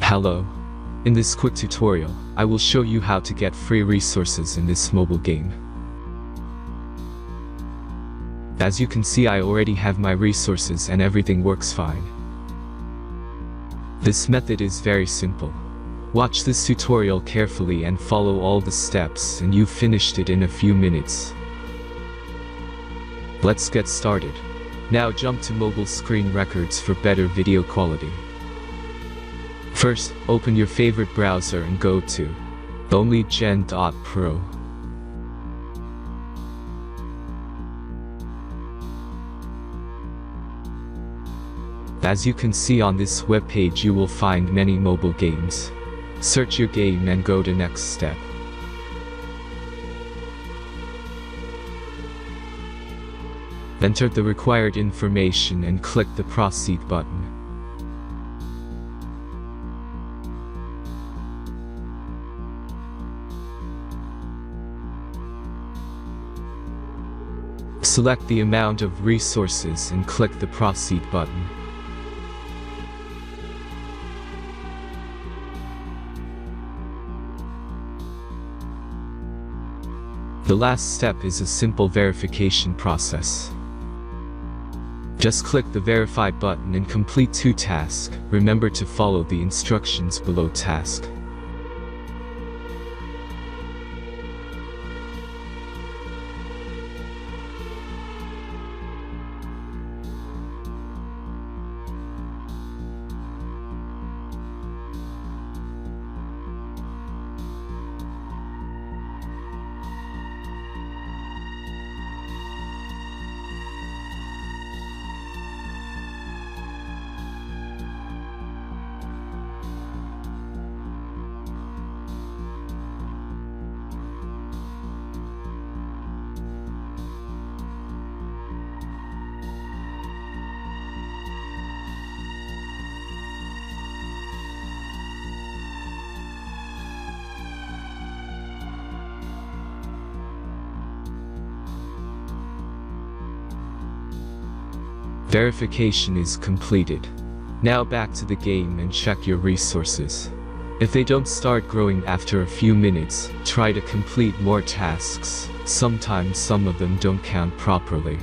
Hello. In this quick tutorial, I will show you how to get free resources in this mobile game. As you can see, I already have my resources and everything works fine. This method is very simple. Watch this tutorial carefully and follow all the steps and you've finished it in a few minutes. Let's get started. Now jump to mobile screen records for better video quality. First, open your favorite browser and go to onlygen.pro. As you can see on this webpage, you will find many mobile games. Search your game and go to next step. Enter the required information and click the proceed button. Select the amount of resources and click the proceed button. The last step is a simple verification process. Just click the verify button and complete 2 tasks. Remember to follow the instructions below task. Verification is completed. Now back to the game and check your resources. If they don't start growing after a few minutes, try to complete more tasks. Sometimes some of them don't count properly.